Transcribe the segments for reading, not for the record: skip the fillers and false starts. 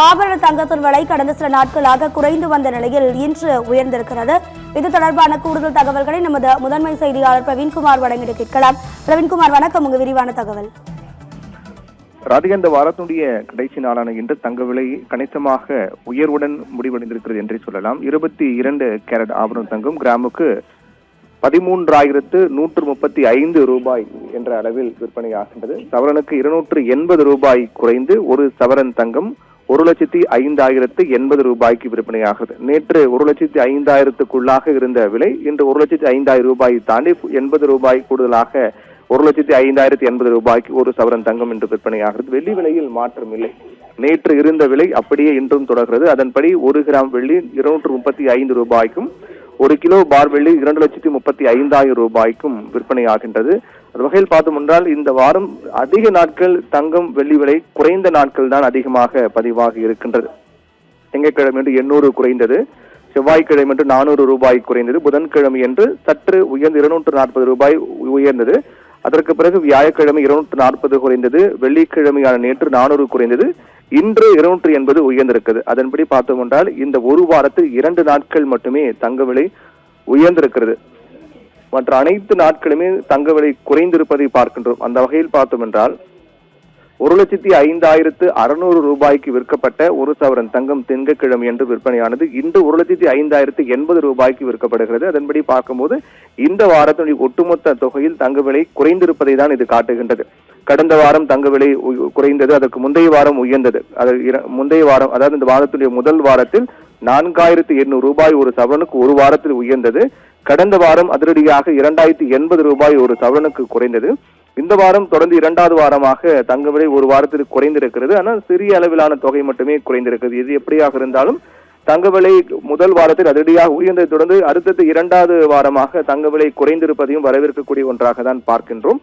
ஆபரண தங்கத்தின் விலை கடந்த சில நாட்களாக குறைந்து வந்த நிலையில் இன்று உயர்ந்திருக்கிறது. இது தொடர்பான கூடுதல் தகவல்களை நமது முதன்மை செய்தியாளர் பிரவீன்குமார் வழங்கிட கேட்கலாம். பிரவீன்குமார், வணக்கம். உங்க விரிவான தகவல். ராதிகா, இந்த வாரத்துடைய கடைசி நாளான இன்று தங்க விலை கணிசமாக உயர்வுடன் முடிவடைந்திருக்கிறது என்றே சொல்லலாம். 22 கேரட் ஆபரண தங்கம் கிராமுக்கு 13,135 ரூபாய் என்ற அளவில் விற்பனையாகின்றது. சவரனுக்கு 280 ரூபாய் குறைந்து ஒரு சவரன் தங்கம் 1,05,080 ரூபாய்க்கு விற்பனையாகிறது. நேற்று 1,05,000க்குள்ளாக இருந்த விலை இன்று 1,05,000 ரூபாய் தாண்டி 80 ரூபாய் கூடுதலாக 1,05,080 ரூபாய்க்கு ஒரு சவரன் தங்கம் என்று விற்பனையாகிறது. வெள்ளி விலையில் மாற்றம் இல்லை. நேற்று இருந்த விலை அப்படியே இன்றும் தொடர்கிறது. அதன்படி 1 கிராம் வெள்ளி 235 ரூபாய்க்கும் 1 கிலோ பார் வெள்ளி 2,35,000 ரூபாய்க்கும் விற்பனையாகின்றது. அது வகையில் பார்த்தோம் என்றால் இந்த வாரம் அதிக நாட்கள் தங்கம் வெள்ளி விலை குறைந்த நாட்கள் தான் அதிகமாக பதிவாகி இருக்கின்றது. திங்கட்கிழமை என்று 800 குறைந்தது, செவ்வாய்க்கிழமை என்று 400 ரூபாய் குறைந்தது, புதன்கிழமை என்று சற்று உயர்ந்து 240 ரூபாய் உயர்ந்தது. அதற்கு பிறகு வியாழக்கிழமை 240 குறைந்தது, வெள்ளிக்கிழமையான நேற்று 400 குறைந்தது, இன்று 280 உயர்ந்திருக்கிறது. அதன்படி பார்த்தோம் என்றால் இந்த ஒரு வாரத்தில் 2 நாட்கள் மட்டுமே தங்க விலை உயர்ந்திருக்கிறது. மற்ற அனைத்து நாட்களுமே தங்க விலை குறைந்திருப்பதை பார்க்கின்றோம். அந்த வகையில் பார்த்தோம் என்றால் 1,05,600 ரூபாய்க்கு விற்கப்பட்ட ஒரு சவரன் தங்கம் திங்கட்கிழமை என்று விற்பனையானது இன்று 1,05,080 ரூபாய்க்கு விற்கப்படுகிறது. அதன்படி பார்க்கும்போது இந்த வாரத்தினுடைய ஒட்டுமொத்த தொகையில் தங்க விலை குறைந்திருப்பதை தான் இது காட்டுகின்றது. கடந்த வாரம் தங்க விலை குறைந்தது, அதற்கு முந்தைய வாரம் உயர்ந்தது. முந்தைய வாரம், அதாவது இந்த வாரத்துடைய முதல் வாரத்தில் 4,800 ரூபாய் ஒரு சவரனுக்கு ஒரு வாரத்தில் உயர்ந்தது. கடந்த வாரம் அதிரடியாக 2,080 ரூபாய் ஒரு சவரனுக்கு குறைந்தது. இந்த வாரம் தொடர்ந்து 2வது வாரமாக தங்க விலை ஒரு வாரத்திற்கு குறைந்திருக்கிறது. ஆனால் சிறிய அளவிலான தொகை மட்டுமே குறைந்திருக்கிறது. இது எப்படியாக இருந்தாலும் தங்க விலை முதல் வாரத்தில் அதிரடியாக உயர்ந்ததை தொடர்ந்து அடுத்தது 2வது வாரமாக தங்க விலை குறைந்திருப்பதையும் வரவேற்கக்கூடிய ஒன்றாக தான் பார்க்கின்றோம்.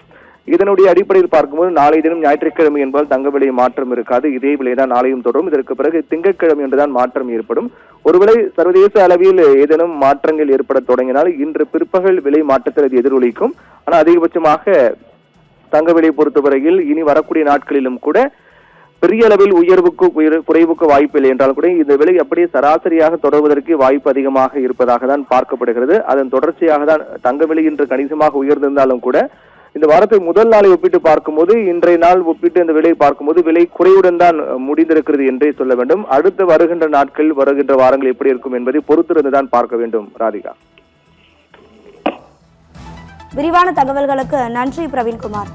இதனுடைய அடிப்படையில் பார்க்கும்போது நாளைய தினம் ஞாயிற்றுக்கிழமை என்பதால் தங்க விலை மாற்றம் இருக்காது. இதே விலைதான் நாளையும் தொடரும். இதற்கு பிறகு திங்கட்கிழமை என்றுதான் மாற்றம் ஏற்படும். ஒருவேளை சர்வதேச அளவில் ஏதேனும் மாற்றங்கள் ஏற்பட தொடங்கினால் இன்று பிற்பகல் விலை மாற்றத்தில் அது எதிரொலிக்கும். ஆனால் அதிகபட்சமாக தங்க விலை பொறுத்தவரையில் இனி வரக்கூடிய நாட்களிலும் கூட பெரிய அளவில் உயர்வுக்கு குறைவுக்கு வாய்ப்பு இல்லை என்றால் கூட இந்த விலை அப்படியே சராசரியாக தொடர்வதற்கு வாய்ப்பு அதிகமாக இருப்பதாக தான் பார்க்கப்படுகிறது. அதன் தொடர்ச்சியாக தான் தங்க விலை இன்று கணிசமாக உயர்ந்திருந்தாலும் கூட இந்த வாரத்தை முதல் நாளை ஒப்பிட்டு பார்க்கும்போது இன்றைய நாள் ஒப்பிட்டு இந்த விலை பார்க்கும்போது விலை குறைவுடன் தான் முடிந்திருக்கிறது என்றே சொல்ல வேண்டும். அடுத்து வருகின்ற நாட்கள் வருகின்ற வாரங்கள் எப்படி இருக்கும் என்பதை பொறுத்திருந்துதான் பார்க்க வேண்டும். ராதிகா, விரிவான தகவல்களுக்கு நன்றி பிரவீன்குமார்.